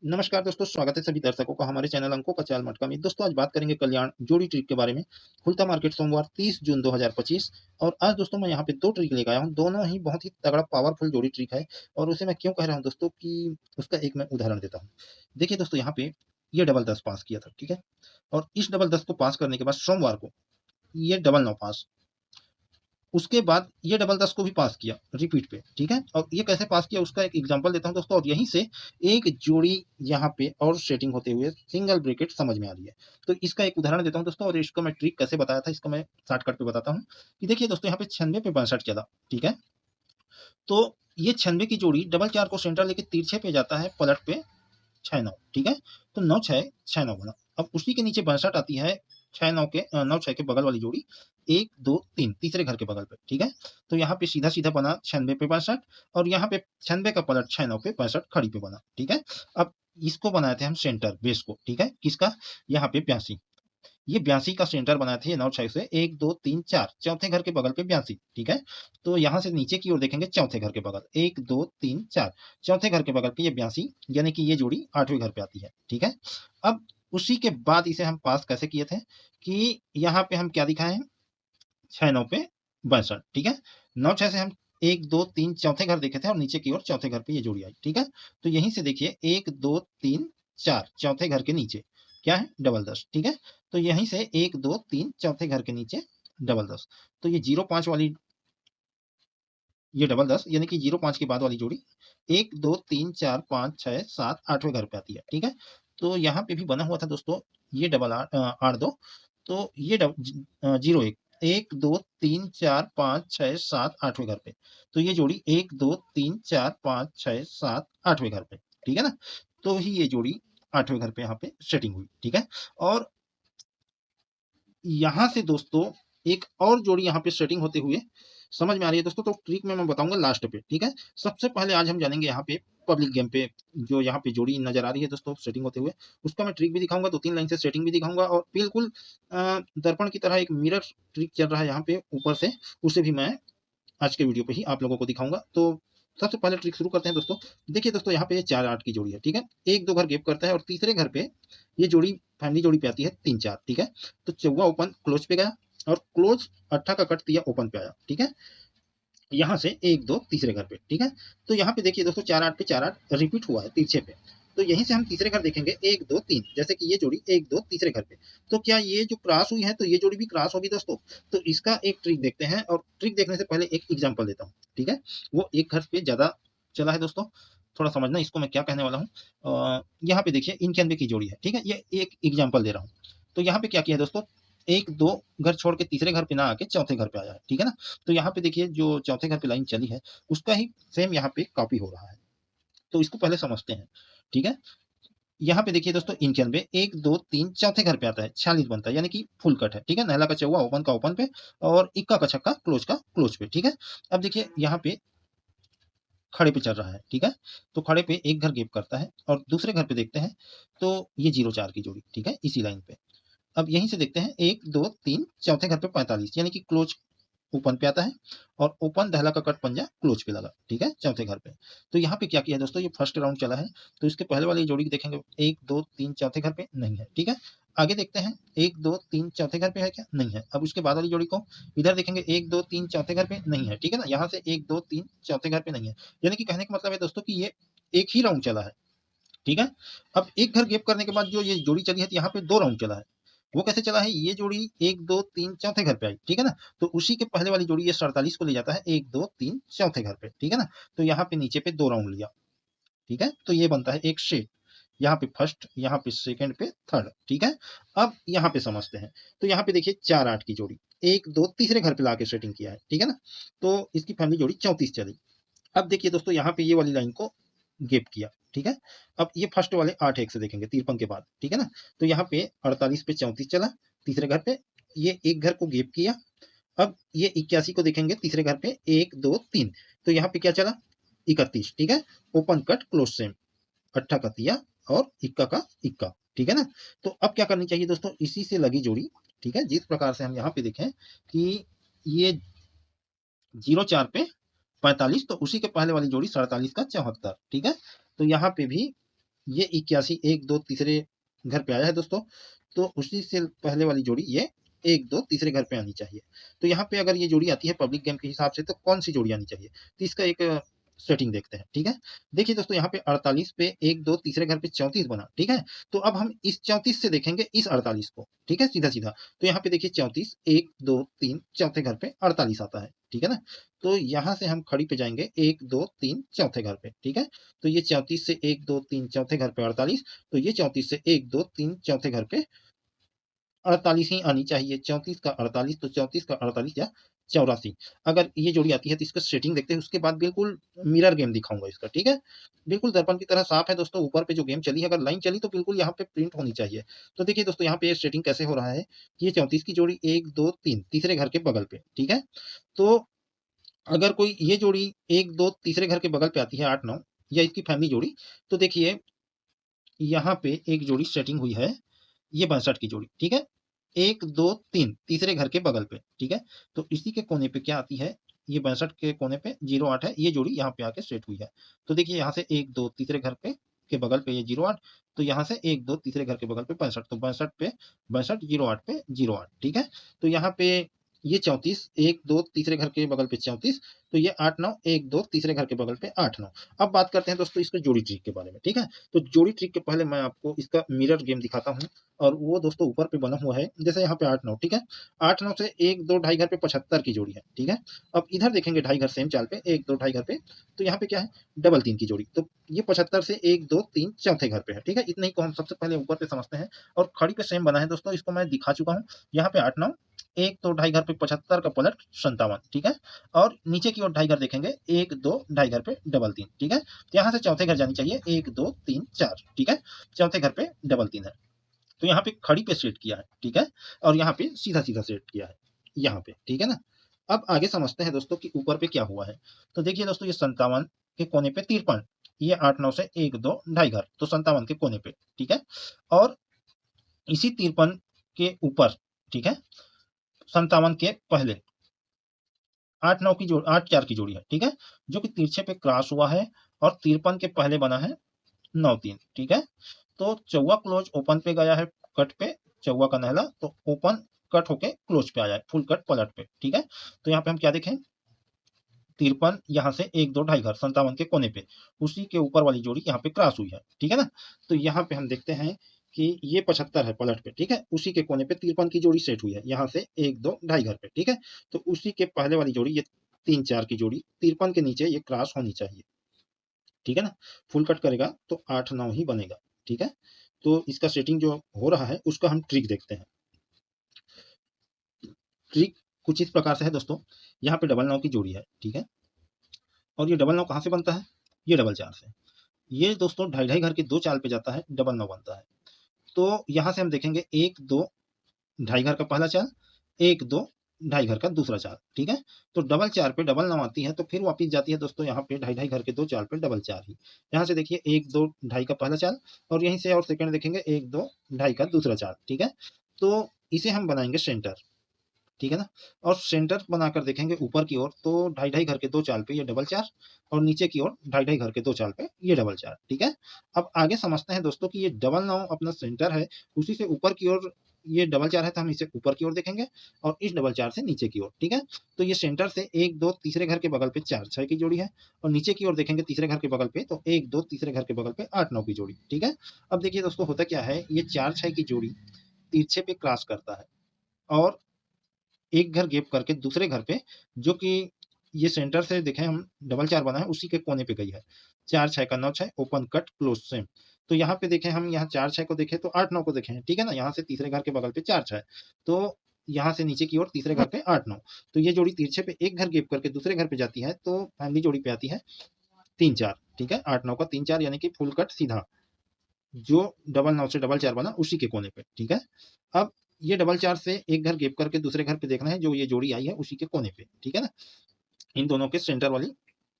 नमस्कार दोस्तों, स्वागत है सभी दर्शकों का हमारे चैनल अंकों का चाल मटका में। दोस्तों आज बात करेंगे कल्याण जोड़ी ट्रिक के बारे में। खुलता मार्केट सोमवार 30 जून 2025। और आज दोस्तों मैं यहाँ पे 2 ट्रिक लेकर आया हूँ। दोनों ही बहुत ही तगड़ा पावरफुल जोड़ी ट्रिक है। और उसे मैं क्यों कह रहा हूँ दोस्तों कि उसका एक मैं उदाहरण देता हूँ। देखिए दोस्तों, यहाँ पे ये डबल 10 पास किया था, ठीक है। और इस डबल 10 को पास करने के बाद सोमवार को ये डबल 9 पास। उसके बाद ये डबल 10 को भी पास किया रिपीट पे, ठीक है। और ये कैसे पास किया उसका एक एग्जांपल देता हूं दोस्तों। और यहीं से एक जोड़ी यहाँ पे और सेटिंग होते हुए सिंगल ब्रैकेट समझ में आ रही है। तो इसका एक उदाहरण देता हूं दोस्तों। और इसका मैं ट्रिक कैसे बताया था इसका मैं शॉर्टकट पे बताता हूँ कि देखिए दोस्तों, यहाँ पे 96 पे 62 चला, ठीक है। तो ये 96 की जोड़ी डबल 4 को सेंटर लेके तिरछे पे जाता है, पलट पे 6 9, ठीक है। तो 9 6 6 9 बना। अब उसी के नीचे 62 आती है 6 9 के 9 6 के बगल वाली जोड़ी 1 2 3 तीसरे घर के बगल पे, ठीक है। तो यहाँ पे सीधा सीधा बना 96 पे 62। और यहाँ पे 96 का पलट 6 9 पे 62 खड़ी पे बना, ठीक है। अब इसको बनाए थे हम सेंटर बेस को, ठीक है। किसका? यहाँ पे 82। ये 82 का सेंटर बनाए थे 9 6 से 1 2 3 4 चौथे घर के बगल पे 82, ठीक है। तो यहाँ से नीचे की ओर देखेंगे चौथे घर के बगल 1 2 3 4 चौथे घर के बगल पे ये 82, यानी कि ये जोड़ी 8वें घर पे आती है, ठीक है। अब उसी के बाद इसे हम पास कैसे किए थे कि यहाँ पे हम क्या दिखाए हैं 6 9 पे 62, ठीक है। 9 6 से हम 1 2 3 चौथे घर देखे थे और नीचे की ओर चौथे घर पे ये जोड़ी आई, ठीक है। तो यहीं से देखिए 1 2 3 4 चौथे घर के नीचे क्या है डबल 10, ठीक है। तो यहीं से 1 2 3 चौथे घर के नीचे डबल 10। तो ये 0 5 वाली ये डबल 10 यानी कि 0 5 के बाद वाली जोड़ी 1 2 3 4 5 6 7 8वें घर पे आती है, ठीक है। तो यहाँ पे भी बना हुआ था दोस्तों ये डबल 8 2। तो ये 0 1 1 2 3 4 5 6 7 8वें घर पे। तो ये जोड़ी 1 2 3 4 5 6 7 8वें घर पे, ठीक है ना। तो ही ये जोड़ी 8वें घर पे यहाँ पे सेटिंग हुई, ठीक है। और यहाँ से दोस्तों एक और जोड़ी यहाँ पे सेटिंग होते हुए समझ में आ रही है दोस्तों। तो ट्रिक में मैं बताऊंगा लास्ट पे, ठीक है। सबसे पहले आज हम जानेंगे यहाँ पे पब्लिक गेम पे जो यहाँ पे जोड़ी नजर आ रही है दोस्तों सेटिंग होते हुए, उसका मैं ट्रिक भी दिखाऊंगा, 2 3 लाइन से सेटिंग भी दिखाऊंगा। और बिल्कुल दर्पण की तरह एक मिरर ट्रिक चल रहा है यहाँ पे ऊपर से, उसे भी मैं आज के वीडियो पे ही आप लोगों को दिखाऊंगा। तो सबसे पहले ट्रिक शुरू करते हैं दोस्तों। देखिए दोस्तों, यहाँ पे ये 4 8 की जोड़ी है, ठीक है। 1 2 घर गैप करता है और तीसरे घर पे ये जोड़ी फैमिली जोड़ी पे आती है 3 4, ठीक है। तो चौवा ओपन क्लोज पे गया और क्लोज अट्ठा का कट दिया ओपन पे आया, ठीक है। यहाँ से 1 2 तीसरे घर पे, ठीक है। तो यहाँ पे देखिए दोस्तों 4 8 पे 4 8 रिपीट हुआ है तिरछे पे। तो यहीं से हम तीसरे घर देखेंगे 1 2 3, जैसे कि ये जोड़ी 1 2 तीसरे घर पे। तो क्या ये जो क्रॉस हुई है तो ये जोड़ी भी क्रॉस होगी दोस्तों। तो इसका एक ट्रिक देखते हैं। और ट्रिक देखने से पहले एक एग्जांपल देता हूँ, ठीक है। वो एक घर पे ज्यादा चला है दोस्तों, थोड़ा समझना इसको मैं क्या कहने वाला हूँ। यहाँ पे देखिए इनके की जोड़ी है, ठीक है। ये एक एग्जाम्पल दे रहा हूँ। तो यहाँ पे क्या किया है दोस्तों, 1 2 घर छोड़ के तीसरे घर पे ना आके चौथे घर पे आया है, ठीक है ना। तो यहाँ पे देखिए जो चौथे घर पे लाइन चली है उसका ही सेम यहाँ पे कॉपी हो रहा है। तो इसको पहले समझते हैं, ठीक है। यहाँ पे देखिए दोस्तों 91 1 2 3 चौथे घर पे आता है 46 बनता है, यानी कि फुल कट है, ठीक है। नहला का चौवा ओपन का ओपन पे और इक्का का छक्का क्लोज का क्लोज पे, ठीक है। अब देखिए यहाँ पे खड़े पे चल रहा है, ठीक है। तो खड़े पे एक घर गेप करता है और दूसरे घर पे देखते हैं तो ये 0 4 की जोड़ी, ठीक है, इसी लाइन पे। अब यहीं से देखते हैं 1 2 3 चौथे घर पे 45, यानी कि क्लोज ओपन पे आता है और ओपन दहला का कट पंजा क्लोज पे लगा, ठीक है, चौथे घर पे। तो यहाँ पे क्या किया है दोस्तों, ये फर्स्ट राउंड चला है। तो इसके पहले वाली जोड़ी देखेंगे 1 2 3 चौथे घर पे नहीं है, ठीक है। आगे देखते हैं 1 2 3 चौथे घर पे है क्या, नहीं है। अब उसके बाद वाली जोड़ी को इधर देखेंगे 1 2 3 चौथे घर पे नहीं है, ठीक है ना। यहाँ से 1 2 3 चौथे घर पे नहीं है, यानी कि कहने का मतलब है दोस्तों कि ये एक ही राउंड चला है, ठीक है। अब एक घर गैप करने के बाद जो ये जोड़ी चली है यहाँ पे 2 राउंड चला है। वो कैसे चला है, ये जोड़ी 1 2 3 चौथे घर पे आई, ठीक है ना। तो उसी के पहले वाली जोड़ी ये 47 को ले जाता है 1 2 3 चौथे घर पे, ठीक है ना। तो यहाँ पे नीचे पे 2 राउंड लिया, ठीक है। तो ये बनता है एक शेप, यहाँ पे फर्स्ट, यहाँ पे सेकंड पे थर्ड, ठीक है। अब यहाँ पे समझते हैं। तो यहाँ पे देखिए 4 8 की जोड़ी 1 2 तीसरे घर पे लाके सेटिंग किया है, ठीक है ना। तो इसकी फैमिली जोड़ी 34 चली। अब देखिए दोस्तों यहाँ पे ये वाली लाइन को गैप किया, ठीक है। अब ये फर्स्ट वाले 8 1 से देखेंगे 53 के बाद, ठीक है ना। तो यहाँ पे 48 पे 34 चला तीसरे घर पे, ये एक घर को गैप किया। अब ये 81 को देखेंगे तीसरे घर पे 1 2 3, तो यहाँ पे क्या चला 31, ठीक है। ओपन कट क्लोज सेम, अट्ठा का तिया और इक्का का इक्का, ठीक है ना। तो अब क्या करनी चाहिए दोस्तों, इसी से लगी जोड़ी, ठीक है। जिस प्रकार से हम यहाँ पे देखें कि ये 0 4 पे 45, तो उसी के पहले वाली जोड़ी 47 का 74, ठीक है। तो यहाँ पे भी ये 81 1 2 तीसरे घर पे आया है दोस्तों, तो उसी से पहले वाली जोड़ी ये 1 2 तीसरे घर पे आनी चाहिए। तो यहाँ पे अगर ये जोड़ी आती है पब्लिक गेम के हिसाब से तो कौन सी जोड़ी आनी चाहिए, तो इसका एक सेटिंग देखते हैं। ठीक है, देखिए दोस्तों यहाँ पे 48 पे 1 2 तीसरे घर पे 34 बना। ठीक है, तो अब हम इस 34 से देखेंगे इस 48 को। ठीक है, सीधा सीधा तो यहाँ पे देखिए 34 1 2 3 चौथे घर पे 48 आता है। ठीक है ना, तो यहाँ से हम खड़ी पे जाएंगे 1 2 3 चौथे घर पे। ठीक है, तो ये 34 से 1 2 3 चौथे घर पे 48, तो ये 34 से 1 2 3 चौथे घर पे 48 ही आनी चाहिए। 34 का 48, तो 34 का 48 या 84। अगर ये जोड़ी आती है तो इसका सेटिंग देखते हैं, उसके बाद बिल्कुल मिरर गेम दिखाऊंगा इसका। ठीक है, बिल्कुल दर्पण की तरह साफ है दोस्तों। ऊपर पे जो गेम चली है, अगर लाइन चली तो बिल्कुल यहाँ पे प्रिंट होनी चाहिए। तो देखिए दोस्तों यहाँ पे सेटिंग कैसे हो रहा है। ये 34 की जोड़ी 1 2 3 तीसरे घर के बगल पे। ठीक है, तो अगर कोई ये जोड़ी 1 2 तीसरे घर के बगल पे आती है 8 9 या इसकी फैमिली जोड़ी, तो देखिए यहाँ पे एक जोड़ी सेटिंग हुई है, ये 62 की जोड़ी। ठीक है, 1 2 3 तीसरे घर के बगल पे। ठीक है, तो इसी के कोने पे क्या आती है, ये 62 के कोने पे 08 है, ये जोड़ी यहाँ पे आके सेट हुई है। तो देखिए यहाँ से 1 2 तीसरे घर पे के बगल पे ये 08, तो यहाँ से 1 2 तीसरे घर के बगल पे 65, तो 62 पे 62 08 पे 08। ठीक है, तो यहाँ पे ये 34 1 2 तीसरे घर के बगल पे 34, तो ये 8 9 1 2 तीसरे घर के बगल पे 8 9। अब बात करते हैं दोस्तों इसके जोड़ी ट्रिक के बारे में। ठीक है, तो जोड़ी ट्रिक के पहले मैं आपको इसका मिरर गेम दिखाता हूँ, और वो दोस्तों ऊपर पे बना हुआ है। जैसे यहाँ पे 8 9। ठीक है, 8 9 से 1 2 ढाई घर पे 75 की जोड़ी है। ठीक है, अब इधर देखेंगे ढाई घर सेम चाल पे 1 2 ढाई घर पे, तो यहाँ पे क्या है, डबल 3 की जोड़ी। तो ये 75 से 1 2 3 चौथे घर पे है। ठीक है, इतने ही को हम सबसे पहले ऊपर पे समझते हैं। और खड़ी पे सेम बना है दोस्तों, इसको मैं दिखा चुका हूँ। यहाँ पे 8 9 1 2 ढाई घर पे 75 का पलट 57। ठीक है, और नीचे की ओर ढाई घर देखेंगे 1 2 ढाई घर पे डबल 3। ठीक है, तो यहाँ से चौथे घर जानी चाहिए 1 2 3 4। ठीक है, चौथे घर पे डबल 3 है, तो यहाँ पे खड़ी पे सेट किया है। ठीक है, और यहाँ पे सीधा सीधा सेट किया है यहाँ पे। ठीक है ना, अब आगे समझते हैं दोस्तों कि ऊपर पे क्या हुआ है। तो देखिए दोस्तों ये 57 के कोने पे 53, ये 8 9 से 1 2 ढाई घर, तो 57 के कोने पे। ठीक है, और इसी 53 के ऊपर, ठीक है, 57 के पहले 8 9 की जोड़ी 8 4 की जोड़ी है। ठीक है, जो कि तिरछे पे क्रॉस हुआ है, और 53 के पहले बना है 9 3। ठीक है, तो चौवा क्लोज ओपन पे गया है, कट पे चौवा का नहला, तो ओपन कट होके क्लोज पे आया है, फुल कट पलट पे। ठीक है, तो यहाँ पे हम क्या देखें, 53 यहाँ से 1 2 ढाई घर 57 के कोने पे, उसी के ऊपर वाली जोड़ी यहाँ पे क्रॉस हुई है। ठीक है ना, तो यहाँ पे हम देखते हैं कि ये 75 है पलट पे। ठीक है, उसी के कोने पे 53 की जोड़ी सेट हुई है, यहाँ से 1 2 ढाई घर पे। ठीक है, तो उसी के पहले वाली जोड़ी ये 3 4 की जोड़ी 53 के नीचे ये क्रॉस होनी चाहिए। ठीक है ना, फुल कट करेगा तो 8 9 ही बनेगा। ठीक है, तो इसका सेटिंग जो हो रहा है उसका हम ट्रिक देखते हैं। ट्रिक कुछ इस प्रकार से है दोस्तों, यहाँ पे डबल 9 की जोड़ी है। ठीक है, और ये डबल 9 कहाँ से बनता है, ये डबल 4 से। ये दोस्तों ढाई ढाई घर के 2 चाल पे जाता है, डबल 9 बनता है। तो यहाँ से हम देखेंगे 1 2 ढाई घर का पहला चाल, 1 2 ढाई घर का दूसरा चाल। ठीक है, तो डबल 4 पे डबल 9 आती है, तो फिर वापिस जाती है दोस्तों यहाँ पे ढाई ढाई घर के 2 चाल पे डबल 4 ही। यहाँ से देखिए 1 2 ढाई का पहला चाल, और यहीं से और सेकंड देखेंगे 1 2 ढाई का दूसरा चाल। ठीक है, तो इसे हम बनाएंगे सेंटर। ठीक है ना, और सेंटर बनाकर देखेंगे ऊपर की ओर, तो ढाई ढाई घर के 2 चाल पे ये डबल 4, और नीचे की ओर ढाई ढाई घर के 2 चाल पे ये डबल 4। ठीक है, अब आगे समझते हैं दोस्तों कि ये डबल 9 अपना सेंटर है, उसी से ऊपर की ओर ये डबल 4 है, तो हम इसे ऊपर की ओर देखेंगे, और इस डबल 4 से नीचे की ओर। ठीक है, तो ये सेंटर से 1 2 तीसरे घर के बगल पे 4 6 की जोड़ी है, और नीचे की ओर देखेंगे तीसरे घर के बगल पे, तो 1 2 तीसरे घर के बगल पे 8 9 की जोड़ी। ठीक है, अब देखिए दोस्तों होता क्या है, ये 4 6 की जोड़ी तिरछे पे क्रॉस करता है, और एक घर गैप करके दूसरे घर पे, जो कि ये सेंटर से देखें हम डबल 4 बना है, उसी के कोने पे गई है। 4 6 का 9 6 ओपन कट क्लोज सेम। तो यहाँ पे देखें हम, यहाँ 4 6 को देखें तो 8 9 को देखें। ठीक है ना, यहाँ से तीसरे घर के बगल पे 4 6, तो यहाँ से नीचे की ओर तीसरे घर पे 8 9, तो ये जोड़ी तिरछे पे एक घर गैप करके दूसरे घर पे जाती है, तो फैमिली जोड़ी पे आती है 3 4। ठीक है, 8 9 का 3 4 यानी कि फुल कट सीधा, जो डबल 9 से डबल 4 बना उसी के कोने पे। ठीक है, अब ये डबल 4 से एक घर गैप करके दूसरे घर पे देखना है, जो ये जोड़ी आई है उसी के कोने पे। ठीक है ना, इन दोनों के सेंटर वाली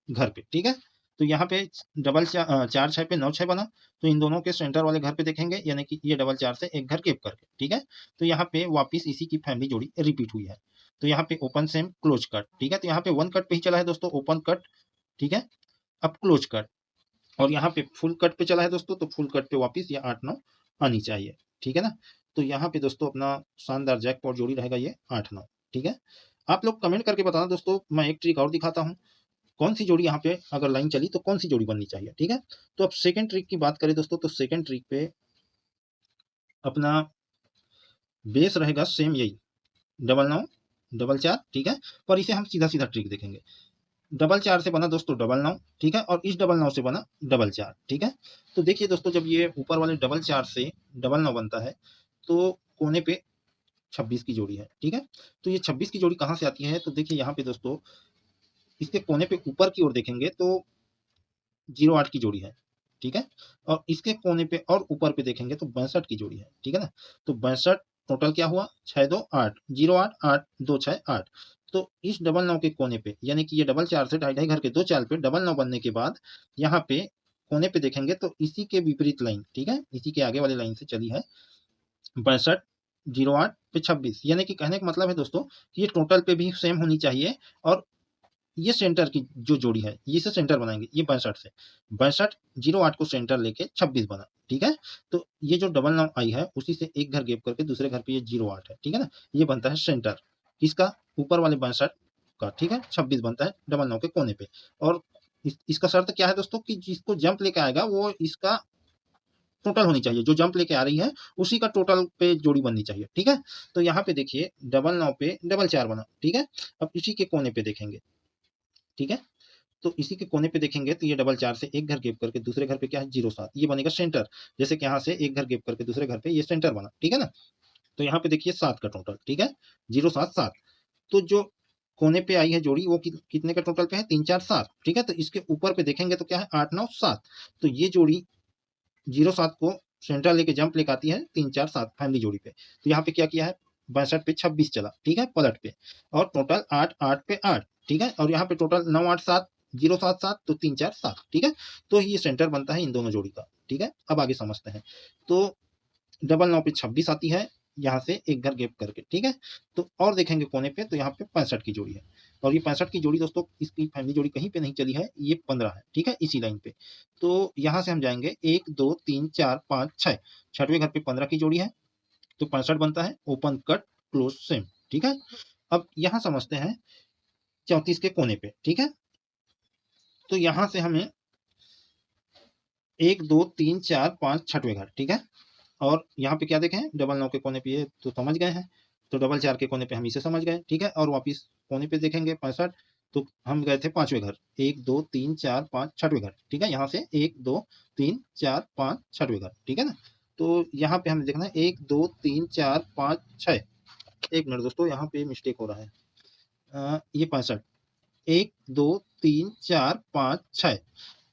घर पे। ठीक है, तो यहाँ पे डबल 4 6 पे 9 6 बना, तो इन दोनों के सेंटर वाले घर पे देखेंगे, यानी कि ये डबल 4 से एक घर गैप करके। ठीक है, तो यहाँ पे वापिस इसी की फैमिली जोड़ी रिपीट हुई है, तो यहाँ पे ओपन सेम क्लोज कट। ठीक है, तो यहाँ पे वन कट पे ही चला है दोस्तों, ओपन कट। ठीक है, अब क्लोज कट, और यहाँ पे फुल कट पे चला है दोस्तों, तो फुल कट पे वापस ये 8-9 आनी चाहिए, ठीक है ना। तो यहाँ पे दोस्तों अपना शानदार जैकपॉट जोड़ी रहेगा ये 8-9, ठीक है। आप लोग कमेंट करके बताना दोस्तों। मैं एक ट्रिक और दिखाता हूँ, कौन सी जोड़ी यहाँ पे अगर लाइन चली तो कौन सी जोड़ी बननी चाहिए, ठीक है। तो अब सेकंड ट्रिक की बात करें दोस्तों, तो सेकंड ट्रिक पे अपना बेस रहेगा सेम यही 9-9 4-4, ठीक है। पर इसे हम सीधा सीधा ट्रिक देखेंगे। 4-4 से बना दोस्तों 9-9, ठीक है, और इस 9-9 से बना 4-4, ठीक है। तो देखिए दोस्तों, जब ये ऊपर वाले 4-4 से 9-9 बनता है तो कोने पे 26 की जोड़ी है, ठीक है। तो ये 26 की जोड़ी कहाँ से आती है, तो देखिए यहाँ पे दोस्तों इसके कोने पे ऊपर की ओर देखेंगे तो 08 की जोड़ी है, ठीक है। और इसके कोने पे और ऊपर पे देखेंगे तो 62 की जोड़ी है, ठीक है ना। तो 62 टोटल क्या हुआ, 6 2 8, 08 8 2 6 8। तो इस 9-9 के कोने पे, यानी कि ये 4-4 से 2.5 घर के 2 चाल पे 9-9 बनने के बाद यहाँ पे कोने पे देखेंगे तो इसी के विपरीत लाइन, ठीक है, इसी के आगे वाली लाइन से चली है 62 08 पे 26, यानी कि कहने का मतलब है दोस्तों कि ये टोटल पे भी सेम होनी चाहिए। और ये सेंटर की जो जोड़ी है ये इसे सेंटर बनाएंगे, ये 62 से 62 08 को सेंटर लेके 26 बना, ठीक है। तो ये जो 9-9 आई है उसी से एक घर गैप करके दूसरे घर पे ये 08 है, ठीक है ना। ये बनता है सेंटर किसका, ऊपर वाले 62 का, ठीक है। 26 बनता है 9-9 के कोने पे। और इसका शर्त क्या है दोस्तों कि जिसको जंप लेके आएगा वो इसका टोटल होनी चाहिए, जो जंप लेके आ रही है उसी का टोटल पे जोड़ी बननी चाहिए, ठीक है। तो यहाँ पे देखिए 9-9 पे 4-4 बना, ठीक है। अब इसी के कोने पे देखेंगे, ठीक है। तो इसी के कोने पे देखेंगे तो ये 4-4 से एक घर गैप करके दूसरे घर पे क्या है 07, ये बनेगा सेंटर। जैसे कि यहाँ से एक घर गैप करके दूसरे घर पे ये सेंटर बना, ठीक है ना। तो यहाँ पे देखिए 7 का टोटल, ठीक है, 07 7। तो जो कोने पे आई है जोड़ी वो कितने का टोटल पे है, 3 4 7, ठीक है। तो इसके ऊपर पे देखेंगे तो क्या है 8 9 7। तो ये जोड़ी 07 को सेंटर लेके जंप लेके आती है 3 4 7 फैमिली जोड़ी पे। तो यहाँ पे क्या किया है 62 पे 26 चला, ठीक है, पलट पे। और टोटल 8 8 पे 8, ठीक है। और यहाँ पे टोटल 9 8 7 07 7, तो 3 4 7, ठीक है। तो ये सेंटर बनता है इन दोनों जोड़ी का, ठीक है। अब आगे समझते हैं। तो 9-9 पे 26 आती है यहाँ से एक घर गैप करके, ठीक है। तो और देखेंगे कोने पे तो यहाँ पे 65 की जोड़ी है। और ये 65 की जोड़ी दोस्तों इसकी फैमिली जोड़ी कहीं पे नहीं चली है, ये 15 है, ठीक है, इसी लाइन पे। तो यहाँ से हम जाएंगे 1 2 3 4 5 6, छठवें घर पे 15 की जोड़ी है तो 65 बनता है, ओपन कट क्लोज सेम, ठीक है। अब यहाँ समझते हैं 34 के कोने पे, ठीक है। तो यहाँ से हमें 1 2 3 4 5 छठवें घर, ठीक है। और यहाँ पे क्या देखें 9-9 के कोने पे ये तो समझ गए हैं, तो 4-4 के कोने पे हम इसे समझ गए, ठीक है। और वापिस कोने पे देखेंगे 65, तो हम गए थे पांचवें घर, 1 2 3 4 5 छठवें घर, ठीक है। यहाँ से 1 2 3 4 5 छठवें घर, ठीक है ना। तो यहाँ पे हमें देखना है 1 2 3 4 5 6। एक मिनट दोस्तों, यहाँ पे मिस्टेक हो रहा है। ये 65, 1 2 3 4 5 6।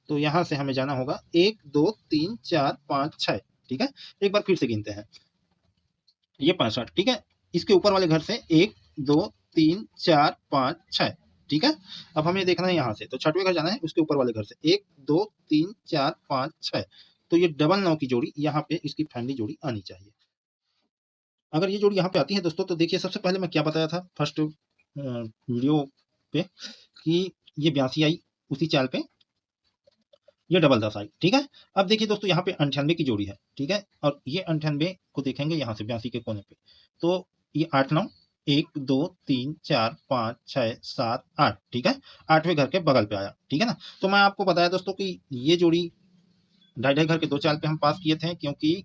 तो यहाँ से हमें जाना होगा 1 2 3 4 5 6, ठीक है। एक बार फिर से गिनते हैं, ये 65, ठीक है। इसके ऊपर वाले घर से 1 2 3 4 5 6, ठीक है। अब हमें देखना है यहाँ से, तो छठवें घर जाना है, उसके ऊपर वाले घर से 1 2 3 4 5 6। तो ये 9-9 की जोड़ी यहाँ पे इसकी फैमिली जोड़ी आनी चाहिए। अगर ये जोड़ी यहाँ पे आती है दोस्तों, तो देखिए सबसे पहले मैं क्या बताया था फर्स्ट वीडियो पे कि ये 82 आई उसी चाल पे, ये 10-10 आई, ठीक है। अब देखिए दोस्तों यहाँ पे 98 की जोड़ी है, ठीक है। और ये 98 को देखेंगे यहाँ से 82 के कोने पे, तो ये 8 9 1 2 3 4 5 6 7 8, ठीक है। आठवें घर के बगल पे आया, ठीक है ना। तो मैं आपको बताया दोस्तों कि ये जोड़ी 2.5 घर के 2 चाल पे हम पास किए थे, क्योंकि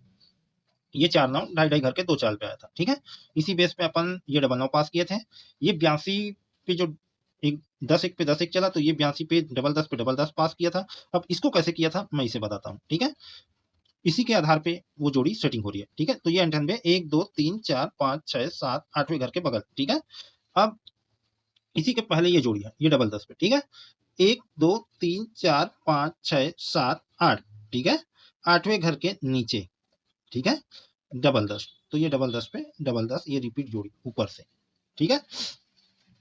ये 4 9 2.5 घर के 2 चाल पे आया था, ठीक है। इसी बेस पे अपन ये 9-9 पास किए थे। ये 82 पे जो एक 10 1 पे 10 1 चला, तो ये 82 पे 10-10 पे 10-10 पास किया था। अब इसको कैसे किया था मैं इसे बताता हूँ, ठीक है। इसी के आधार पे वो जोड़ी सेटिंग हो रही है, ठीक है। तो ये 98 1 2 3 4 5 6 7 आठवें घर के बगल, ठीक है। अब इसी के पहले ये जोड़ी है, ये 10-10 पे, ठीक है। 1 2 3 4 5 6 7 8, ठीक है। आठवें घर के नीचे, ठीक है, 10-10। तो ये 10-10 पे 10-10 ये रिपीट जोड़ी ऊपर से, ठीक है।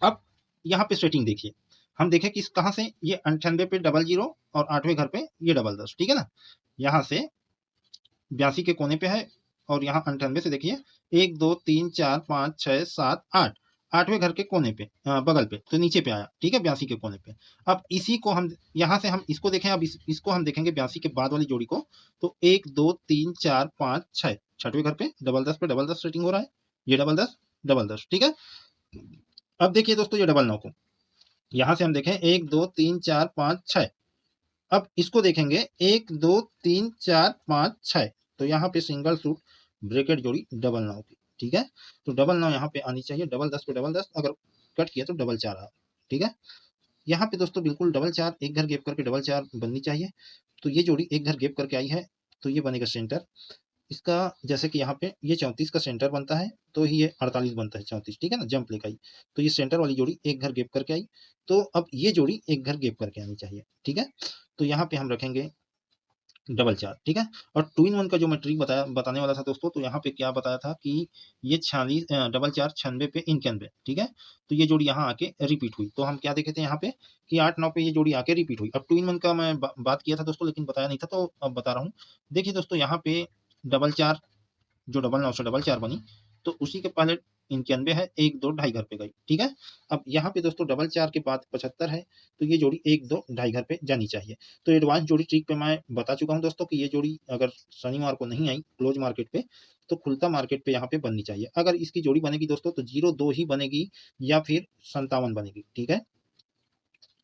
अब यहाँ पे सेटिंग देखिए, हम देखें कि कहाँ से ये 98 पे 00 और आठवें घर पे ये 10-10, ठीक है ना। यहाँ से 82 के कोने पे है और यहाँ 98 से देखिए 1 2 3 4 5 6 7 8, 8वें घर के कोने पे बगल पे, तो नीचे पे आया, ठीक है, 82 के कोने पे। अब इसी को हम यहाँ से हम इसको देखें, अब इसको हम देखेंगे 82 के बाद वाली जोड़ी को, तो 1 2 3 4 5 6, छठवें घर पे डबल 10 पे डबल 10 सेटिंग हो रहा है, ये डबल 10, ठीक है। अब देखिए दोस्तों ये डबल 9 को यहाँ से हम देखें 1 2 3 4 5 6, अब इसको देखेंगे 1 2 3 4 5 6, तो यहाँ पे सिंगल सूट ब्रेकेट जोड़ी डबल 9 की, ठीक है। तो डबल 9 यहाँ पे आनी चाहिए, डबल 10 पे डबल 10, अगर कट किया तो डबल 4 आ, ठीक है। यहाँ पे दोस्तों बिल्कुल डबल 4 एक घर गैप करके डबल 4 बननी चाहिए, तो ये जोड़ी एक घर गैप करके आई है, तो ये बनेगा सेंटर इसका। जैसे कि यहाँ पे ये 34 का सेंटर बनता है, तो ये 48 बनता है 34, ठीक है ना, जंप लेकर आई, तो ये सेंटर वाली जोड़ी एक घर गैप करके आई, तो अब ये जोड़ी एक घर गैप करके आनी चाहिए, ठीक है। तो यहाँ पे हम रखेंगे डबल 4, ठीक है। और 2 in 1 का जो मैं ट्रिक बताने वाला था दोस्तों, तो यहाँ पे क्या बताया था कि ये 46 डबल 4 96 पे 91, ठीक है। तो ये जोड़ी यहाँ आके रिपीट हुई, तो हम क्या देखे थे यहाँ पे कि 8 9 पे ये जोड़ी आके रिपीट हुई। अब 2 in 1 का मैं बात किया था दोस्तों, लेकिन बताया नहीं था, तो अब बता रहा हूँ। देखिए दोस्तों यहाँ पे डबल 4 जो डबल 9 से डबल 4 बनी, तो उसी के पहले 91 है, 1 2 ढाई घर पे गई, ठीक है। अब यहाँ पे दोस्तों डबल 4 के बाद 75 है, तो ये जोड़ी 1 2 ढाई घर पे जानी चाहिए। तो एडवांस जोड़ी ट्रिक पे मैं बता चुका हूँ दोस्तों कि ये जोड़ी अगर शनिवार को नहीं आई क्लोज मार्केट पे, तो खुलता मार्केट पे यहाँ पे बननी चाहिए। अगर इसकी जोड़ी बनेगी दोस्तों तो 0 2 ही बनेगी या फिर 57 बनेगी, ठीक है।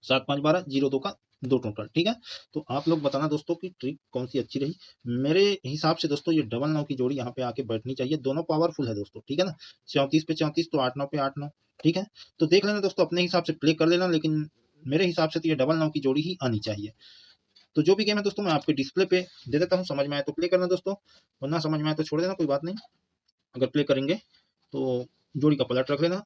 7 5 12 0 2 का 2 टोटल, ठीक है। तो आप लोग बताना दोस्तों कि ट्रिक कौन सी अच्छी रही। मेरे हिसाब से दोस्तों ये डबल 9 की जोड़ी यहाँ पे आके बैठनी चाहिए, दोनों पावरफुल है दोस्तों, ठीक है ना। 34 पे 34, तो 8 9 पे 8 9, ठीक है। तो देख लेना दोस्तों, अपने हिसाब से प्ले कर लेना, लेकिन मेरे हिसाब से तो ये डबल 9 की जोड़ी ही आनी चाहिए। तो जो भी गेम है दोस्तों मैं आपके डिस्प्ले पे दे देता हूँ, समझ में आए तो प्ले करना दोस्तों, वरना समझ में आए तो छोड़ देना, कोई बात नहीं। अगर प्ले करेंगे तो जोड़ी का पलट रख लेना,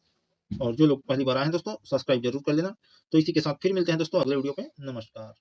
और जो लोग पहली बार आए हैं दोस्तों सब्सक्राइब जरूर कर लेना। तो इसी के साथ फिर मिलते हैं दोस्तों अगले वीडियो पे। नमस्कार।